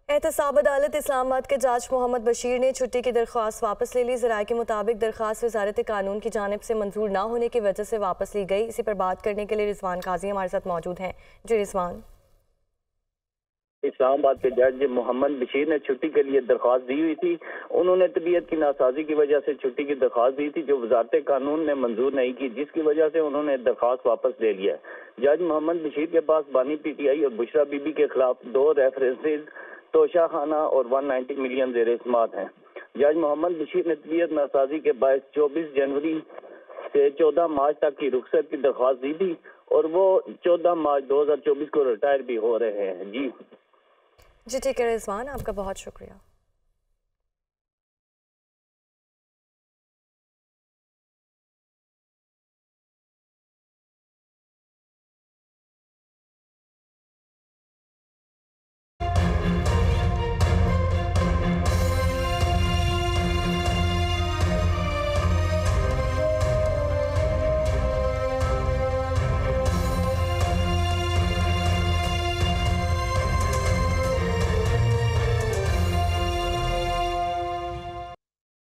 एहतसाब अदालत इस्लामाबाद के जज मोहम्मद बशीर ने छुट्टी की दरख्वास्त वापस ले ली। ज़राए के मुताबिक दरख्वास्त वजारत कानून की जानिब से मंजूर ना होने की वजह से वापस ली गई। इसी पर बात करने के लिए रिजवान काजी हमारे साथ मौजूद हैं। जी रिजवान। इस्लामाबाद के जज मोहम्मद बशीर ने छुट्टी के लिए दरख्वास्त दी हुई थी। उन्होंने तबीयत की नासाजी की वजह से छुट्टी की दरख्वास्त दी थी, जो वजारत कानून ने मंजूर नहीं की, जिसकी वजह से उन्होंने दरख्वास्त वापस ले लिया। जज मोहम्मद बशीर के पास बानी PTI और बुशरा बीबी के खिलाफ 2 रेफरेंसेज, तोशा खाना और 190 मिलियन ज़ेर समात हैं। जज मोहम्मद बशीर ने तबीयत नासाजी के बायस 24 जनवरी से 14 मार्च तक की रुखसत की दरख्वास्त दी थी और वो 14 मार्च 2024 को रिटायर भी हो रहे हैं। जी ठीक है रिजवान, आपका बहुत शुक्रिया।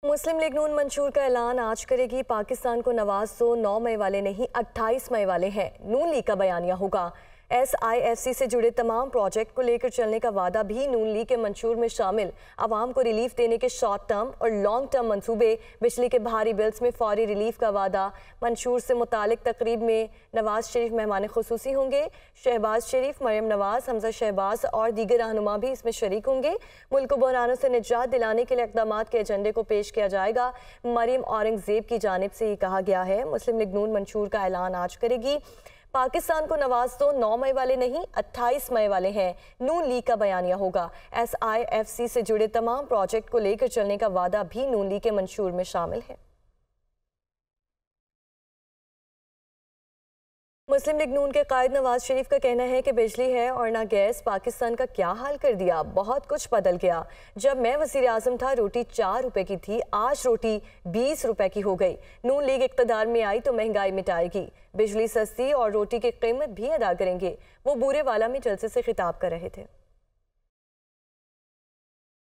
मुस्लिम लीग नून मंशूर का ऐलान आज करेगी। पाकिस्तान को नवाज 9 मई वाले नहीं 28 मई वाले हैं। नून लीग का बयानिया होगा। SIFC से जुड़े तमाम प्रोजेक्ट को लेकर चलने का वादा भी नून लीग के मंशूर में शामिल। आवाम को रिलीफ देने के शॉर्ट टर्म और लॉन्ग टर्म मंसूबे, बिजली के भारी बिल्स में फौरी रिलीफ का वादा। मंशूर से मुतालिक तकरीब में नवाज शरीफ मेहमान खुसूसी होंगे। शहबाज शरीफ, मरियम नवाज, हमजा शहबाज और दीगर रहनुमा भी इसमें शरीक होंगे। मुल्क को बहरानों से निजात दिलाने के लिए इक़दाम के एजेंडे को पेश किया जाएगा। मरियम औरंगजेब की जानिब से ये कहा गया है। मुस्लिम लीग नून मंशूर का ऐलान आज करेगी। पाकिस्तान को नवाज 9 मई वाले नहीं 28 मई वाले हैं। नून लीग का बयानिया होगा। SIFC से जुड़े तमाम प्रोजेक्ट को लेकर चलने का वादा भी नून लीग के मंशूर में शामिल है। मुस्लिम लीग नून के कायद नवाज शरीफ का कहना है कि बिजली है और ना गैस, पाकिस्तान का क्या हाल कर दिया। बहुत कुछ बदल गया। जब मैं वज़ीर आज़म था रोटी 4 रुपए की थी, आज रोटी 20 रुपए की हो गई। नून लीग इक़्तिदार में आई तो महंगाई मिटाएगी, बिजली सस्ती और रोटी की कीमत भी अदा करेंगे। वो बूरे वाला में जलसे से खिताब कर रहे थे।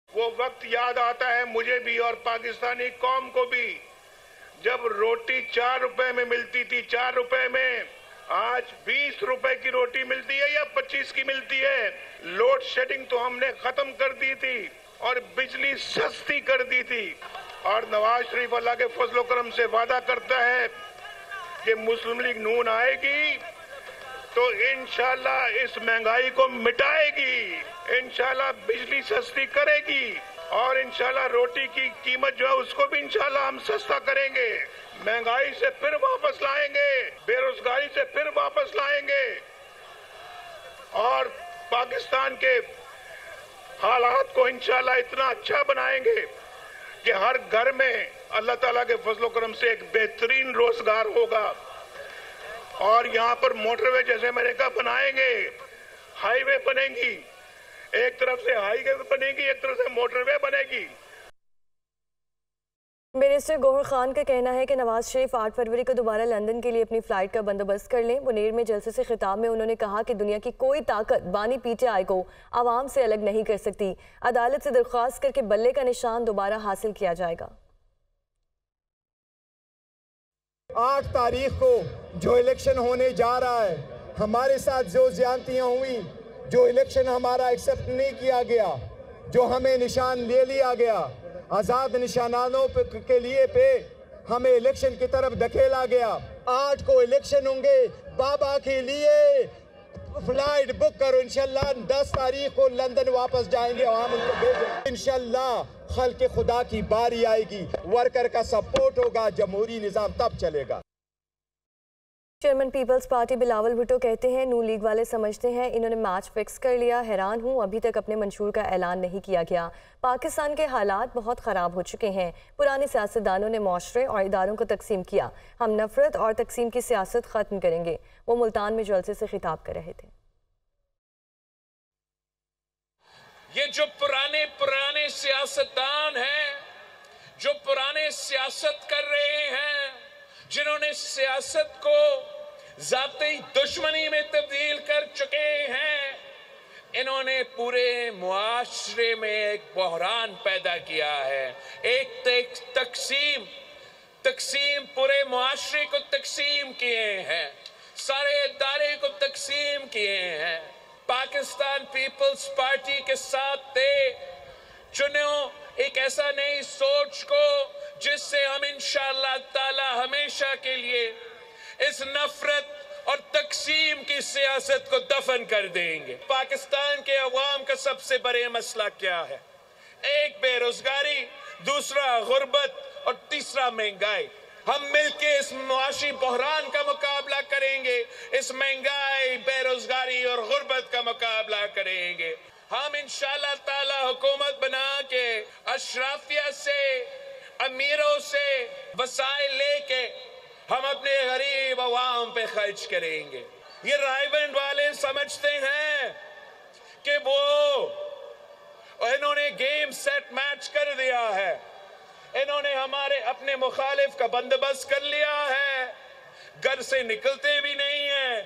वो वक्त याद आता है मुझे भी और पाकिस्तानी कौम को भी, जब रोटी 4 रुपए में मिलती थी। 4 रुपए में आज 20 रुपए की रोटी मिलती है या 25 की मिलती है। लोड शेडिंग तो हमने खत्म कर दी थी और बिजली सस्ती कर दी थी। और नवाज शरीफ अल्लाह के फजलो करम से वादा करता है कि मुस्लिम लीग नून आएगी तो इंशाल्लाह इस महंगाई को मिटाएगी, इंशाल्लाह बिजली सस्ती करेगी और इंशाल्लाह रोटी की कीमत जो है उसको भी इंशाल्लाह हम सस्ता करेंगे। महंगाई से फिर वापस लाएंगे, बेरोजगारी से फिर वापस लाएंगे और पाकिस्तान के हालात को इंशाल्लाह इतना अच्छा बनाएंगे कि हर घर में अल्लाह ताला के फजलो करम से एक बेहतरीन रोजगार होगा। और यहाँ पर मोटरवे जैसे मैंने कहा बनाएंगे, हाईवे बनेगी, एक तरफ से हाईवे बनेगी, एक तरफ से मोटरवे बनेगी। मिनिस्टर गौहर खान का कहना है कि नवाज शरीफ 8 फरवरी को दोबारा लंदन के लिए अपनी फ़्लाइट का बंदोबस्त कर लें। मुनेर में जलसे से खिताब में उन्होंने कहा कि दुनिया की कोई ताकत बानी PTI को आवाम से अलग नहीं कर सकती। अदालत से दरख्वास्त करके बल्ले का निशान दोबारा हासिल किया जाएगा। 8 तारीख को जो इलेक्शन होने जा रहा है, हमारे साथ जो ज्यादतियाँ हुई, जो इलेक्शन हमारा एक्सेप्ट नहीं किया गया, जो हमें निशान ले लिया गया, आज़ाद निशानानों के लिए पे हमें इलेक्शन की तरफ धकेला गया। 8 को इलेक्शन होंगे, बाबा के लिए फ्लाइट बुक करो। इंशाल्लाह 10 तारीख को लंदन वापस जाएंगे और हम उनको भेजेंगे। इंशाल्लाह खल्क़ खुदा की बारी आएगी, वर्कर का सपोर्ट होगा, जमहूरी निज़ाम तब चलेगा। चेयरमैन पीपल्स पार्टी बिलावल भुट्टो कहते हैं नून लीग वाले समझते हैं इन्होंने मैच फिक्स कर लिया। हैरान हूं अभी तक अपने मंशूर का ऐलान नहीं किया गया। पाकिस्तान के हालात बहुत ख़राब हो चुके हैं। पुराने सियासतदानों ने माशरे और इदारों को तकसीम किया। हम नफरत और तकसीम की सियासत ख़त्म करेंगे। वो मुल्तान में जलसे से खिताब कर रहे थे। ये जो पुराने सियासतदान हैं, जो पुराने सियासत कर रहे हैं, जिन्होंने सियासत को जाती दुश्मनी में तब्दील कर चुके हैं, इन्होंने पूरे मुआशरे में एक बहरान पैदा किया है। एक तकसीम पूरे मुआशरे को तकसीम किए हैं, सारे इदारे को तकसीम किए हैं। पाकिस्तान पीपल्स पार्टी के साथ थे, चुनो एक ऐसा नई सोच को जिससे हम इंशाअल्लाह ताला हमेशा के लिए इस नफरत और तकसीम की सियासत को दफन कर देंगे। पाकिस्तान के अवाम का सबसे बड़े मसला क्या है? एक बेरोजगारी, दूसरा गुर्बत और तीसरा महंगाई। हम मिलके इस मुआशी बहरान का मुकाबला करेंगे, इस महंगाई, बेरोजगारी और गुर्बत का मुकाबला करेंगे। हम इंशाअल्लाह ताला हुकूमत बना के अशराफिया से, अमीरों से वसाइल लेके हम अपने गरीब अवाम पे खर्च करेंगे। ये रायबंद वाले समझते हैं कि इन्होंने गेम सेट मैच कर दिया है, इन्होंने हमारे अपने मुखालिफ का बंदोबस्त कर लिया है, घर से निकलते भी नहीं है,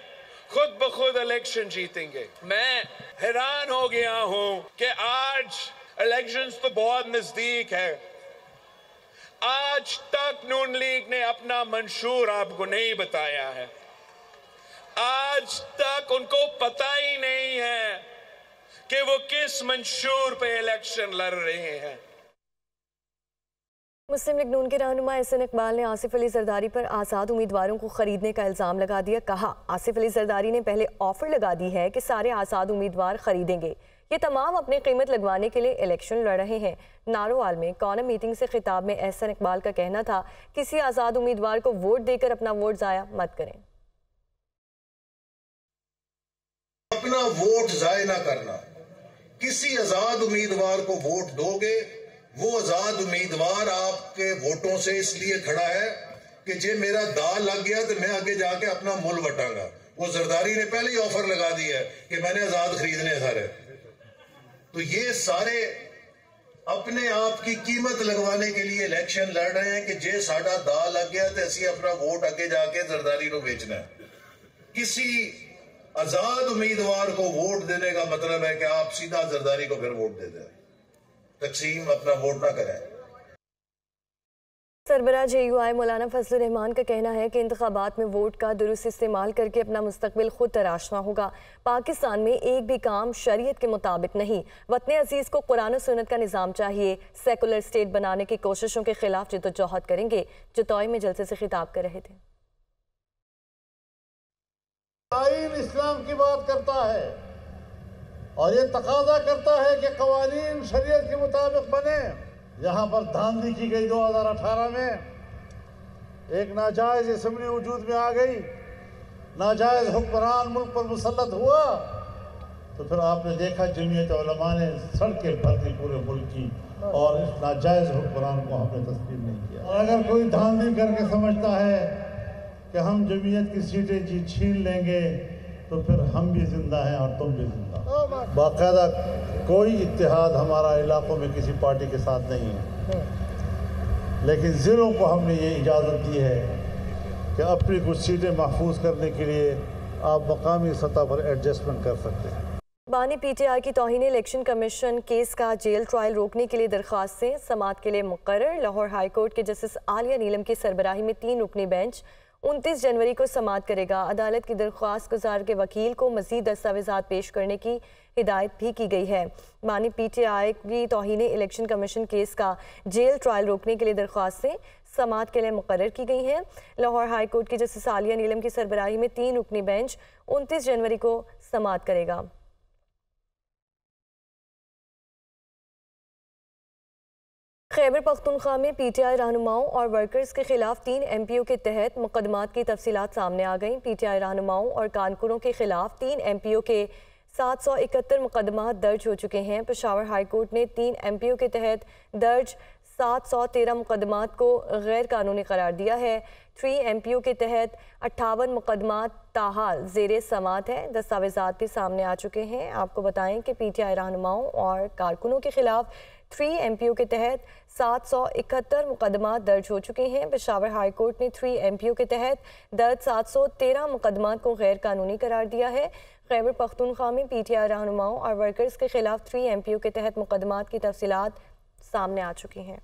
खुद ब खुद इलेक्शन जीतेंगे। मैं हैरान हो गया हूं कि आज इलेक्शंस तो बहुत नजदीक है, आज तक नून लीग ने अपना मंशूर आपको नहीं बताया है। आज तक उनको पता ही नहीं है कि वो किस मंशूर पे इलेक्शन लड़ रहे हैं। मुस्लिम लीग नून के रहनुमा एहसन इकबाल ने आसिफ अली जरदारी पर आज़ाद उम्मीदवारों को खरीदने का इल्ज़ाम लगा दिया। कहा, आसिफ अली जरदारी ने पहले ऑफर लगा दी है कि सारे आज़ाद उम्मीदवार खरीदेंगे, ये तमाम अपनी कीमत लगवाने के लिए इलेक्शन लड़ रहे हैं। नारोवाल में कौनम मीटिंग से खिताब में एहसन इकबाल का कहना था, किसी आज़ाद उम्मीदवार को वोट देकर अपना वोट ज़ाया मत करें। अपना वोट ज़ाया ना करना, किसी आज़ाद उम्मीदवार को वोट दोगे, वो आज़ाद उम्मीदवार आपके वोटों से इसलिए खड़ा है कि जे मेरा दाल लग गया तो मैं आगे जाके अपना मुल बटांगा। वो जरदारी ने पहले ही ऑफर लगा दिया है कि मैंने आज़ाद खरीदने सारे। तो ये सारे अपने आप की कीमत लगवाने के लिए इलेक्शन लड़ रहे हैं कि जे साडा दाल लग गया तो असी अपना वोट आगे जाके जरदारी को बेचना है। किसी आजाद उम्मीदवार को वोट देने का मतलब है कि आप सीधा जरदारी को फिर वोट दे दें, तकसीम अपना वोट ना करें। सरबराह JUI मौलाना फजलुर रहमान का कहना है कि इंतखाबात में वोट का दुरुस्त इस्तेमाल करके अपना मुस्तकबिल खुद तराशना होगा। पाकिस्तान में एक भी काम शरीयत के मुताबिक नहीं, वतन अजीज को कुरान और सुन्नत का निज़ाम चाहिए। सेकुलर स्टेट बनाने की कोशिशों के खिलाफ जद्दोजहद करेंगे। जतौई में जलसे से खिताब कर रहे थे। आईन इस्लाम की बात करता है और ये तकाजा करता है कि कवानीन शरीयत के मुताबिक बने। यहाँ पर धांधली की गई 2018 में, एक नाजायज असम्बली वजूद में आ गई, नाजायज हुक्मरान मुल्क पर मुसल्लत हुआ, तो फिर आपने देखा जमीयत उलमा ने सड़कें भर दी पूरे मुल्क की और इस नाजायज हुक्मरान को हमने तस्लीम नहीं किया। और अगर कोई धांधली करके समझता है कि हम जमीयत की सीटें छीन लेंगे तो फिर हम भी जिंदा हैं और तुम भी जिंदा। बाकायदा कोई इत्तेहाद हमारा इलाकों में किसी पार्टी के साथ नहीं है, लेकिन ज़िलों को हमने ये इजाज़त दी है कि अपनी कुछ सीटें महफूज करने के लिए आप मकामी सतह पर एडजस्टमेंट कर सकते हैं। बानी PTI की तौहीन इलेक्शन कमीशन केस का जेल ट्रायल रोकने के लिए दरख्वास्त से समाअत के लिए मुकर्रर। लाहौर हाई कोर्ट के जस्टिस आलिया नीलम की सरबराही में 3 रुकनी बेंच 29 जनवरी को समाअत करेगा। अदालत की दरख्वास्त गुजार के वकील को मज़ीद दस्तावेज़ात पेश करने की हिदायत भी की गई है। बानी PTI की तौहीन इलेक्शन कमीशन केस का जेल ट्रायल रोकने के लिए दरख्वास्त से समाअत के लिए मुकर्रर की गई है। लाहौर हाई कोर्ट की जस्टिस आलिया नीलम की सरबराही में 3 रुकनी बेंच 29 जनवरी को समाअत करेगा। खैबर पख्तूनख्वा में PTI रहनुमाओं और वर्कर्स के खिलाफ 3 MPO के तहत मुकदमात की तफसीलात सामने आ गईं। PTI रहनुमाओं और कारकुनों के खिलाफ 3 MPO के 771 मुकदमात दर्ज हो चुके हैं। पेशावर हाई कोर्ट ने 3 MPO के तहत दर्ज 713 मुकदमात को गैर कानूनी करार दिया है। 3 MPO के तहत 58 मुकदमात ताहाल ज़ेरे समाअत है। दस्तावेज़ात भी सामने आ चुके हैं। आपको बताएं कि PTI रहनुमाओं और कारकुनों के खिलाफ 3 MPO के तहत 771 मुकदमा दर्ज हो चुके हैं। पेशावर हाई कोर्ट ने 3 MPO के तहत दर्ज 713 मुकदमात को गैर कानूनी करार दिया है। खैबर पख्तूनख्वा में PTI रहनुमाओं और वर्कर्स के खिलाफ 3 MPO के तहत मुकदमात की तफसीलात सामने आ चुकी हैं।